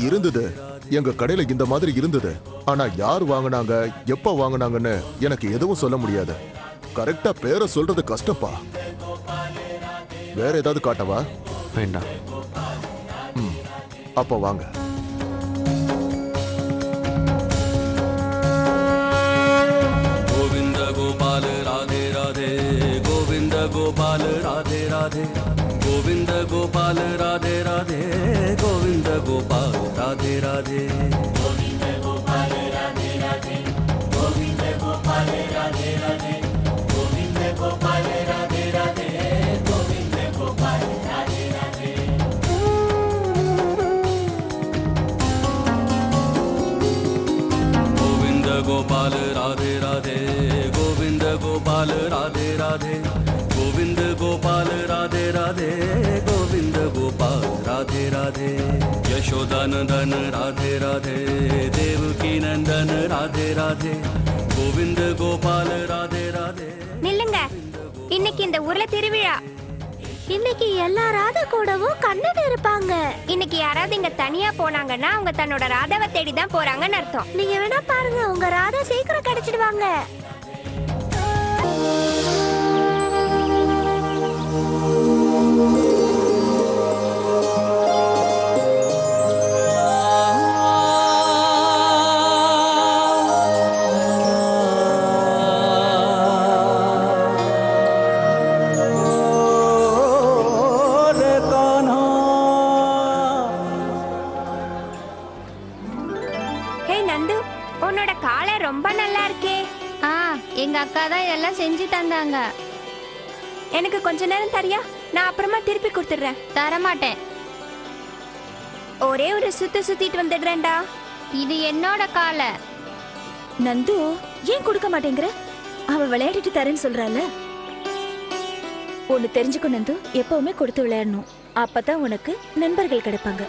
இருந்தது எங்க கடையில இந்த மாதிரி இருந்தது. ஆனா யார் வாங்குனாங்க, எப்ப வாங்குனாங்கன்னு எனக்கு எதுவும் சொல்ல முடியாது. கரெக்டா பேரை சொல்றது கஷ்டப்பா. வேற ஏதாவது காட்டவா? வேண்டாம். அப்ப வாங்க. गोविंद गोपाल राधे राधे, गोविंद गोपाल राधे राधे, गोविंद गोपाल राधे राधे, गोविंद गोपाल राधे राधे, गोविंद गोपाल राधे राधे, गोविंद गोपाल राधे राधे, गोविंद गोपाल राधे राधे, गोविंद गोपाल राधे राधे. गोविंद गोपाल राधे राधे, गोविंद गोपाल राधे राधे, गोविंद गोपाल राधे राधे, गोविंद गोपाल राधे राधे. यशोदानंदन राधे राधे, देवकी नंदन राधे राधे, गोविंद गोपाल राधे राधे. நில்லுங்க, இன்னைக்கு இந்த ஊர்ல திருவிழா. இன்னைக்கு எல்லா ராதா கூடவும் கண்ணன் இருப்பாங்க. இன்னைக்கு யாராவது இங்க தனியா போனாங்கன்னா அவங்க தன்னோட ராதாவை தேடி தான் போறாங்கன்னு அர்த்தம். நீங்க வேணா பாருங்க, உங்க ராதா சீக்கிரம் கிடைச்சிடுவாங்க. ஹே நந்து, உன்னோட காலை ரொம்ப நல்லா இருக்கே. எங்க அக்கா தான் எல்லாம் செஞ்சு தந்தாங்க. எனக்கு கொஞ்ச நேரம் தரியா? நான் அப்புறமா திருப்பி கொடுத்துடுறேன். தரமாட்டேன். ஒரே ஒரு சுத்திட்டு வந்துடுறேன்டா. இது என்னோட காலை. நந்து, ஏன் கொடுக்க மாட்டேங்கிற? அவ விளையாடிட்டு தரேன்னு சொல்றால. ஒன்னு தெரிஞ்சுக்கோ நந்து, எப்பவுமே கொடுத்து விளையாடணும். அப்பதான் உனக்கு நண்பர்கள் கிடைப்பாங்க.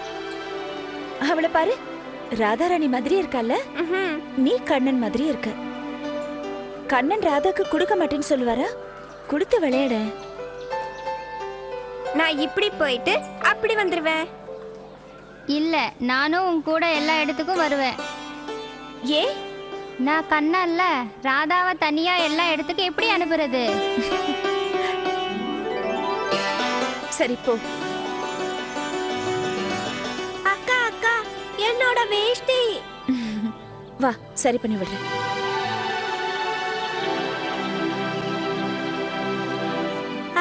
அவளை பாரு, ராதாராணி மாதிரி இருக்கால. நீ கண்ணன் மாதிரி இருக்க. கண்ணன் ராதாக்கு கொடுக்க மாட்டேன்னு சொல்லுவாரா? கொடுத்து விளையாட. நான் இப்படி போயிட்டு அப்படி வந்துருவேன். இல்ல, நானும் உன் கூட எல்லா இடத்துக்கும் வருவேன். ஏ, நான் கண்ணன்ல, ராதாவை தனியா எல்லா இடத்துக்கும் எப்படி அனுப்புறது? சரி போ. அக்கா அக்கா, என்னோட வேஷ்டி. வா, சரி பண்ணி விடுறேன்.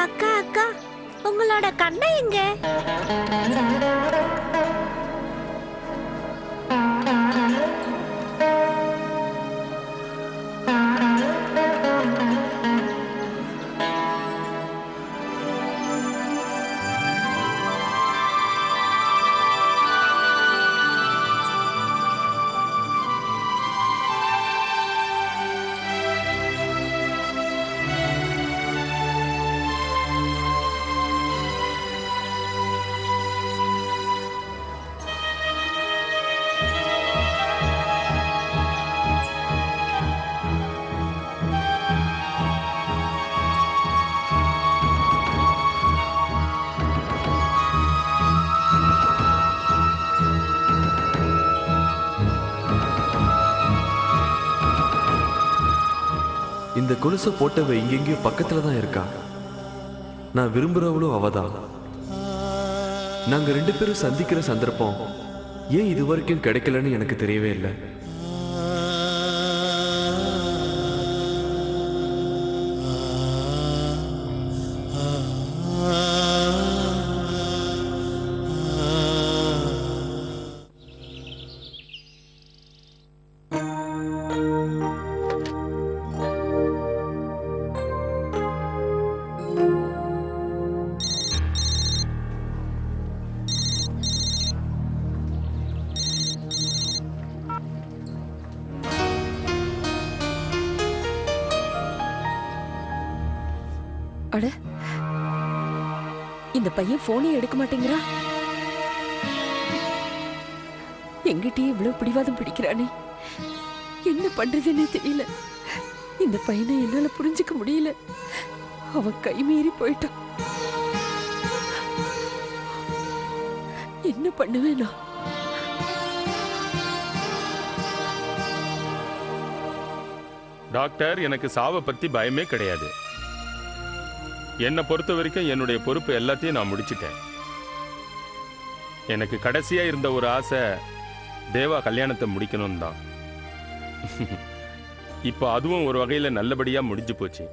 அக்கா அக்கா, உங்களோட கண்ணை எங்க? இந்த கொலுசை போட்டவ இங்கெங்கேயோ பக்கத்துல தான் இருக்கா. நான் விரும்புறவளும் அவதான். நாங்க 2 பேரும் சந்திக்கிற சந்தர்ப்பம் ஏன் இது வரைக்கும் கிடைக்கலன்னு எனக்கு தெரியவே இல்லை. அட, இந்த பையன் போனே எடுக்க மாட்டேங்கிறா. எங்கிட்டயே இவ்வளவு பிடிவாதம் பிடிக்கிறானே. என்ன பண்றதுன்னே தெரியல. இந்த பையனை என்னால புரிஞ்சுக்க முடியல. அவன் கை மீறி போயிட்டான். என்ன பண்ணுவேனா? டாக்டர், எனக்கு சாவை பத்தி பயமே கிடையாது. என்னை பொறுத்த வரைக்கும் என்னுடைய பொறுப்பு எல்லாத்தையும் நான் முடிச்சிட்டேன். எனக்கு கடைசியா இருந்த ஒரு ஆசை தேவா கல்யாணத்தை முடிக்கணும் தான். இப்போ அதுவும் ஒரு வகையில நல்லபடியா முடிஞ்சு போச்சு.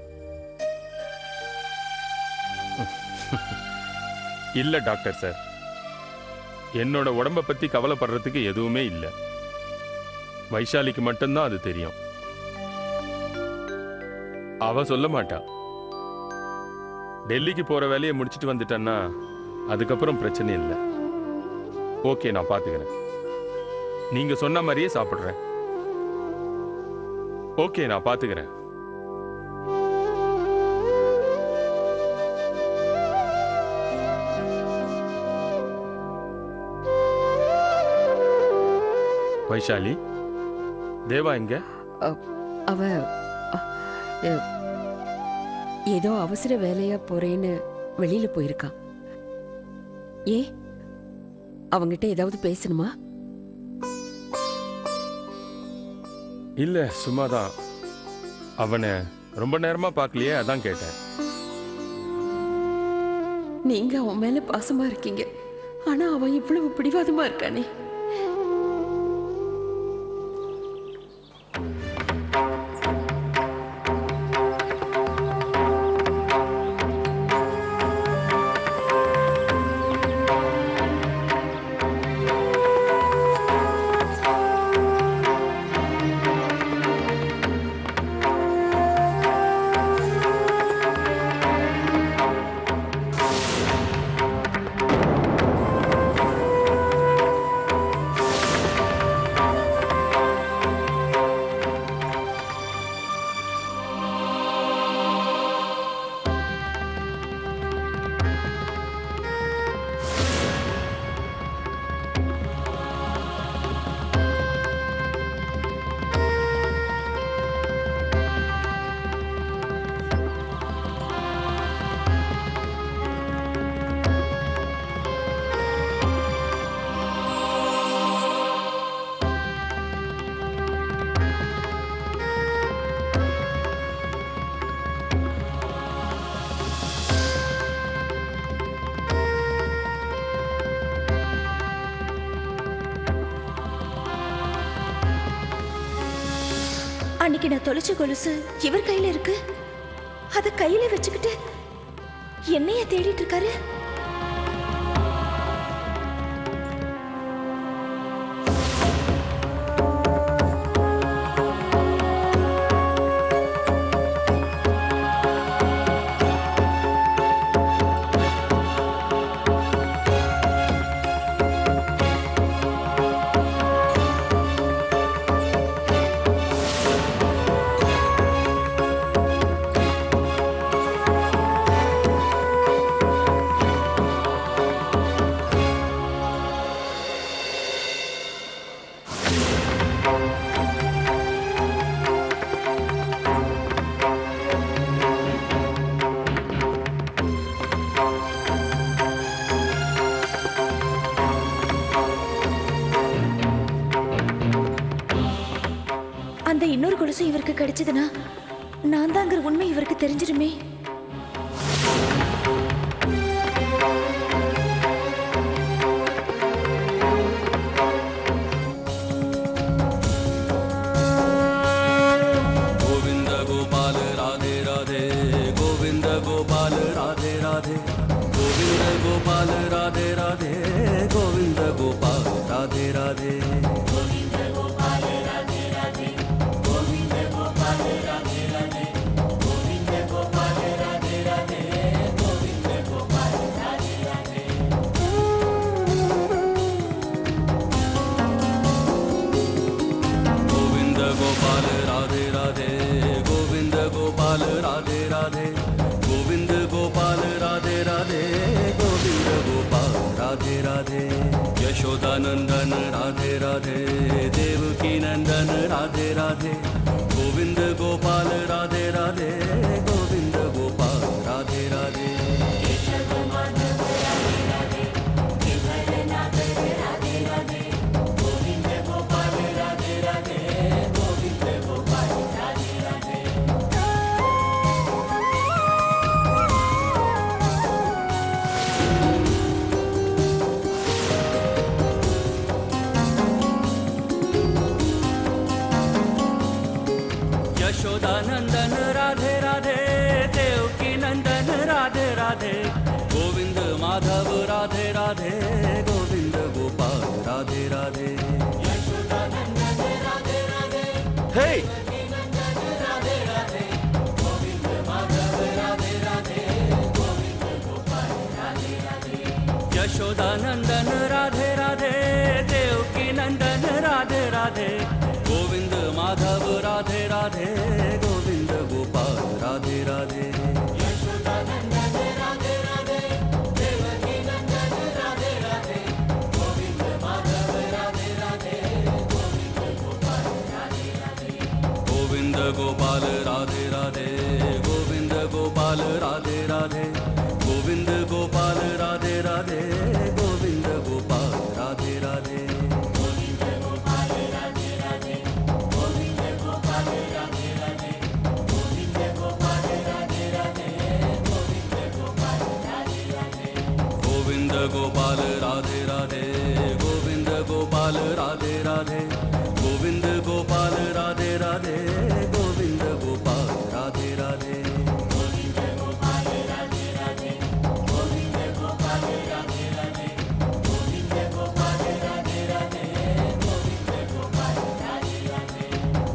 இல்ல டாக்டர் சார், என்னோட உடம்ப பத்தி கவலைப்படுறதுக்கு எதுவுமே இல்லை. வைஷாலிக்கு மட்டும்தான் அது தெரியும். அவ சொல்ல மாட்டா. டெல்லிக்கு போற வேலையை முடிச்சிட்டு வந்துட்டேன்னா அதுக்கப்புறம் பிரச்சனை இல்லை. ஓகே, நான் பாத்துக்கிறேன். நீங்க சொன்ன மாதிரியே சாப்பிடுறேன். ஓகே, நான் பாத்துக்கிறேன். வைஷாலி, தேவா எங்க? அவ ஏதோ அவசர வேலையா போறேன்னு வெளியில போயிருக்கான். ஏ, அவங்கிட்ட ஏதாவது பேசணுமா? இல்ல, சும்மாதான். அவனை ரொம்ப நேரமா பார்க்கலையே, அதான் கேட்டேன். நீங்க அவன் மேல பாசமா இருக்கீங்க, ஆனா அவன் இவ்வளவு பிடிவாதமா இருக்கானே. அன்னைக்கு நான் தொலைச்ச கொலுசு இவர் கையில இருக்கு. அத கையில வச்சுக்கிட்டு என்னைய தேடிட்டு இருக்காரு. அந்த இன்னொரு கொலுசு இவருக்கு கிடைச்சதுன்னா நான் தாங்கிற உண்மை இவருக்கு தெரிஞ்சிருமே. गोविंद गोपाल राधे राधे, गोविंद गोपाल राधे राधे, गोविंद गोपाल राधे राधे, गोविंद गोपाल राधे राधे, गोविंद गोपाल राधे राधे, गोविंद गोपाल राधे राधे, गोविंद गोपाल राधे राधे, गोविंद गोपाल राधे राधे. गोविंद गोपाल राधे राधे, गोविंद गोपाल राधे राधे, गोविंद गोपाल राधे राधे, गोविंद गोपाल राधे राधे. यशोदा यशोदानंदन राधे राधे देवकी नंदन राधे राधे गोविंद गोपाल राधे राधे गोविंद गोपाल राधे राधे यशोदानंदन राधे राधे देवकी नंदन राधे राधे गोविंद माधव राधे राधे गोविंद गोपाल राधे राधे ஹே यशोदानंदन राधे राधे देवकी नंदन राधे राधे गोविंद माधव राधे राधे गोविंद गोपाल राधे राधे गोविंद गोपाल राधे राधे गोविंद गोपाल राधे राधे गोविंद गोपाल राधे राधे गोविंद गोपाल राधे राधे गोविंद गोपाल राधे राधे गोविंद गोपाल राधे राधे गोविंद गोपाल राधे राधे गोविंद गोपाल राधे राधे गोविंद गोपाल राधे राधे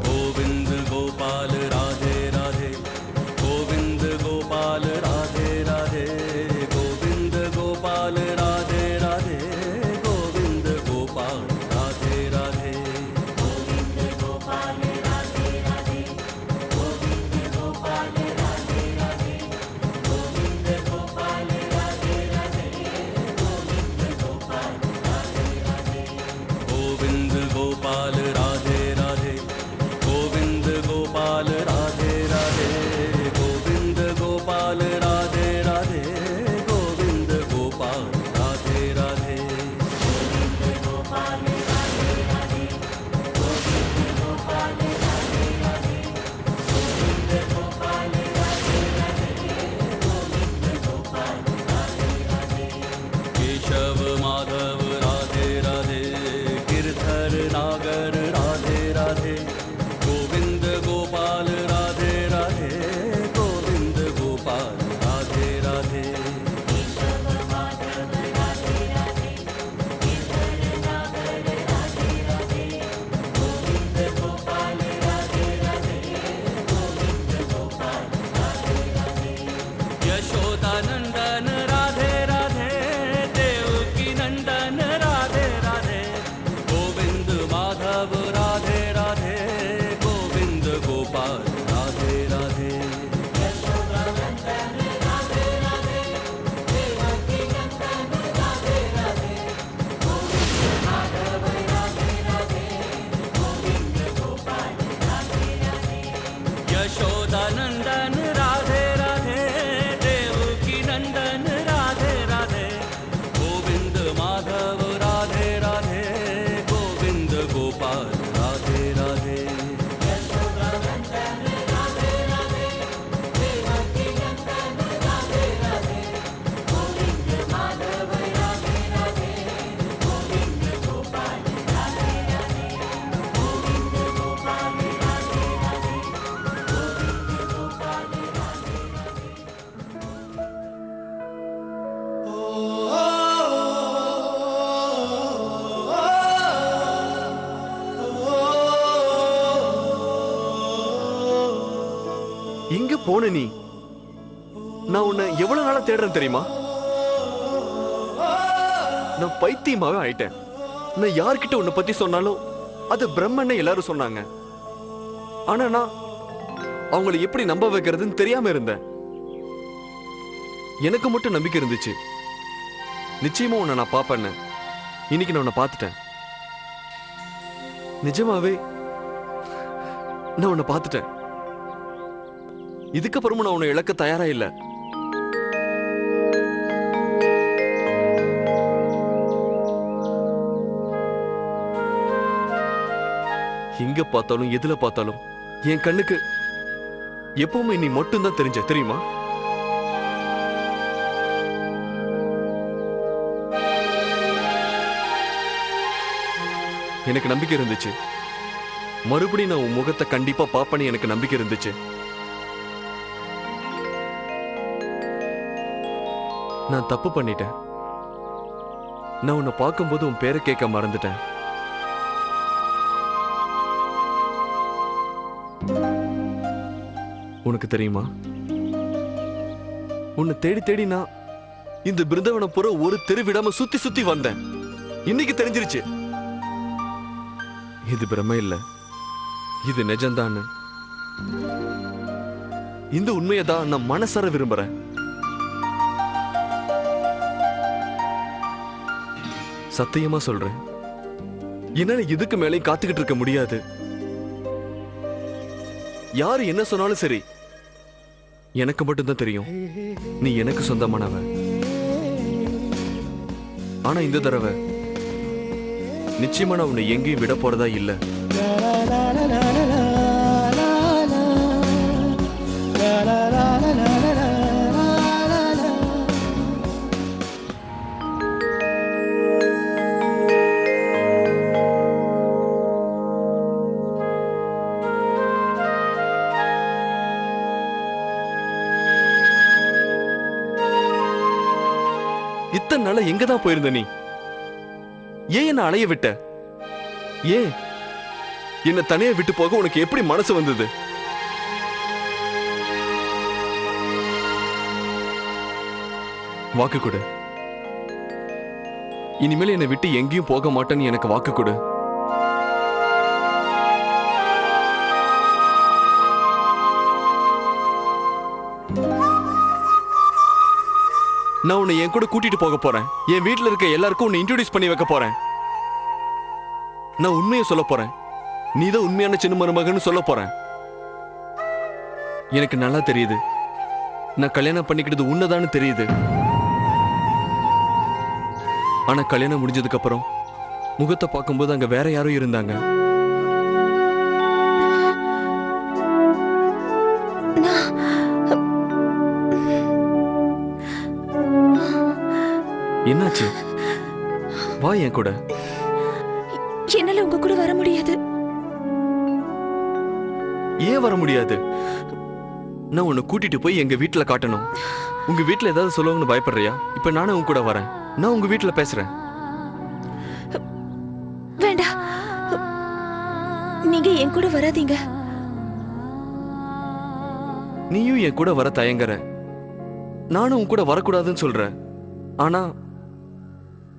गोविंद गोपाल राधे राधे गोविंद गोपाल राधे राधे गोविंद गोपाल राधे राधे गोविंद गोपाल राधे राधे गोविंद गोपाल राधे राधे गोविंद गोपाल राधे राधे गोविंद गोपाल राधे राधे केशव माधव राधे राधे गिरधर नागर राधे राधे गोविंद गोपाल राधे राधे गोविंद गोपाल राधे राधे यशोदानंदन राधे राधे देवकी नंदन राधे राधे गोविंद माधव राधे राधे गोविंद गोपाल राधे राधे यशोदानंदन राधे राधे देवकी नंदन राधे राधे गोविंद माधव राधे राधे गोविंद गोपाल राधे राधे எங்க போன நீ? நான் உன்னை எவ்வளவு நாளா தேடுறேன் தெரியுமா? நான் பைத்தியமாவே ஆயிட்டேன். நான் யார்கிட்ட உன்னை பத்தி சொன்னாலும் அது பிரம்மன்னு எல்லாரும் சொன்னாங்க. ஆனா நான் அவங்களை எப்படி நம்ப வைக்கிறதுன்னு தெரியாம இருந்தேன். எனக்கு மட்டும் நம்பிக்கை இருந்துச்சு. நிச்சயமா உன்னை நான் பாப்பேன்னு. இன்னைக்கு நான் உன்னை பார்த்துட்டேன். நிஜமாவே நான் உன்னை பார்த்துட்டேன். இதுக்கப்புறமும் நான் உன்னை இழக்க தயாரா இல்ல. எங்க பார்த்தாலும் எதுல பார்த்தாலும் என் கண்ணுக்கு எப்பவுமே நீ மட்டும்தான் தெரிஞ்ச, தெரியுமா? எனக்கு நம்பிக்கை இருந்துச்சு, மறுபடியும் நான் உன் முகத்தை கண்டிப்பா பாப்பேன்னு எனக்கு நம்பிக்கை இருந்துச்சு. நான் தப்பு பண்ணிட்டேன். நான் உன்னை பார்க்கும்போது உன் பேரை கேட்க மறந்துட்டேன். உனக்கு தெரியுமா, உன்னை தேடி தேடி நான் இந்த பிருந்தாவனம் பூரா ஒரு தெரு விடாம சுத்தி சுத்தி வந்தேன். இன்னைக்கு தெரிஞ்சிருச்சு, இது பிரமை இல்ல, இது நிஜம்தான். இந்த உண்மையை தான் நான் மனசார விரும்புறேன். சத்தியமா சொல்றேன், என்னால இதுக்கு மேலே காத்துக்கிட்டு இருக்க முடியாது. யாரு என்ன சொன்னாலும் சரி, எனக்கு மட்டும்தான் தெரியும் நீ எனக்கு சொந்தமானவ. ஆனா இந்த தடவை நிச்சயமா நான் உன்னை எங்கேயும் விட போறதா இல்ல. இத்தனை நாளா எங்கதான் போயிருந்த நீ? ஏன் என்ன அலைய விட்ட? ஏன் என்ன தனியா விட்டு போக உனக்கு எப்படி மனசு வந்தது? வாக்கு கொடு. இனிமேல் என்னை விட்டு எங்கேயும் போக மாட்டேன்னு எனக்கு வாக்கு கொடு. நான் உன்னை என் கூட கூட்டிட்டு போக போறேன். என் வீட்டுல இருக்க எல்லாருக்கும் உன்னை இன்ட்ரோடியூஸ் பண்ணி வைக்க போறேன். நான் உண்மையை சொல்ல போறேன். நீதான் உண்மையான சின்ன மருமகன்னு சொல்ல போறேன். எனக்கு நல்லா தெரியுது, நான் கல்யாணம் பண்ணிக்கிட்டது உன்னதான்னு தெரியுது. ஆனா கல்யாணம் முடிஞ்சதுக்கு அப்புறம் முகத்தை பார்க்கும்போது அங்க வேற யாரும் இருந்தாங்க. என்னாச்சு? வா என் கூட. என்னால உங்க கூட வர முடியாது. ஏன் வர முடியாது? நான் உன்னை கூட்டிட்டு போய் எங்க வீட்டுல காட்டணும். உங்க வீட்டுல ஏதாவது சொல்லுவாங்கன்னு பயப்படுறியா? இப்ப நானே உன் கூட வரேன். நான் உங்க வீட்டுல பேசுறேன். வேண்டாம், நீங்க என் கூட வராதீங்க. நீயும் என் கூட வர தயங்குற, நானும் உன் கூட வரக்கூடாதுன்னு சொல்றேன். ஆனா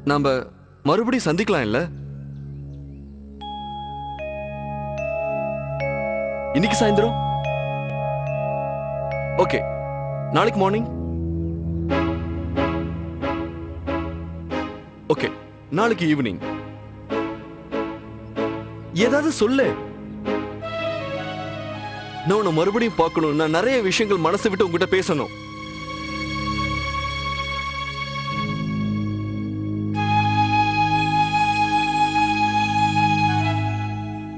நாம மறுபடியும் சந்திக்கலாம் இல்ல? இன்னைக்கு சாயந்தரம் ஓகே, நாளைக்கு மார்னிங் ஓகே, நாளைக்கு ஈவினிங் ஏதாவது சொல்லு. நான் உன்னை மறுபடியும் பார்க்கணும். நான் நிறைய விஷயங்கள் மனசை விட்டு உங்ககிட்ட பேசணும்.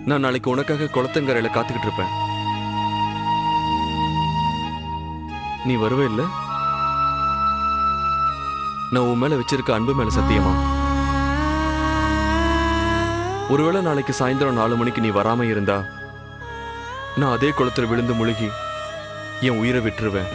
நான் நாளைக்கு உனக்காக குளத்தங்கரையில காத்துக்கிட்டு இருப்பேன். நீ வருவே இல்ல? நான் உன் மேல வச்சிருக்க அன்பு மேல சத்தியமா. ஒருவேளை நாளைக்கு சாயந்தரம் 4 மணிக்கு நீ வராம இருந்தா நான் அதே குளத்துல விழுந்து முழுகி என் உயிரை விட்டுருவேன்.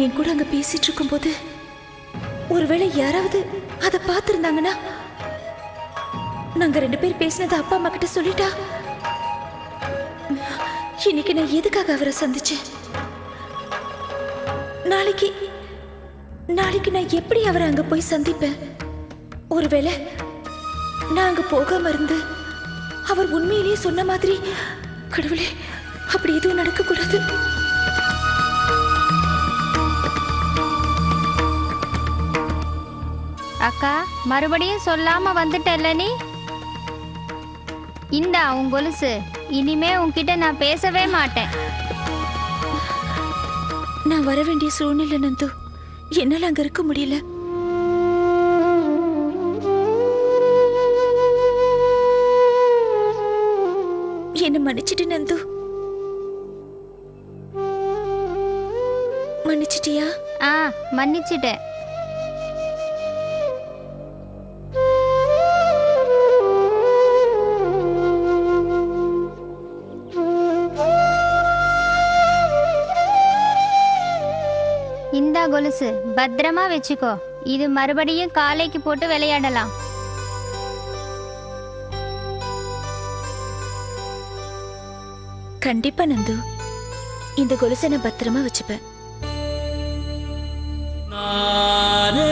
என் கூட அங்க பேசிட்டு இருக்கும்போது ஒருவேளை யாராவது அதை பார்த்திருந்தாங்கன்னா, நாங்க 2 பேர் பேசினதை அப்பா அம்மா கிட்ட சொல்லிட்டா, இன்னைக்கு நான் எதுக்காக அவரை சந்திச்சேன்? நாளைக்கு நான் எப்படி அவரை அங்க போய் சந்திப்பேன்? ஒருவேளை நான் அங்க போகாம இருந்து அவர் உண்மையிலேயே சொன்ன மாதிரி, கடவுளே, அப்படி எதுவும் நடக்க கூடாது. அக்கா மறுபடியும் சொல்லாம வந்துட்டல்ல நீ. இந்தா உன் கொலுசு. இனிமே உன்கிட்ட நான் பேசவே மாட்டேன். நான் வர வேண்டிய சூழ்நிலை நந்து. என்னால அங்க இருக்க முடியல. என்ன மன்னிச்சிட்டு நந்து. மன்னிச்சிட்டியா? மன்னிச்சிட்டேன். இந்தா கொலுசு, பத்திரமா வச்சுக்கோ. இது மறுபடியும் காலைக்கு போட்டு விளையாடலாம். கண்டிப்பா நந்து, இந்த கொலுசை நான் பத்திரமா வச்சுப்பேன். நானே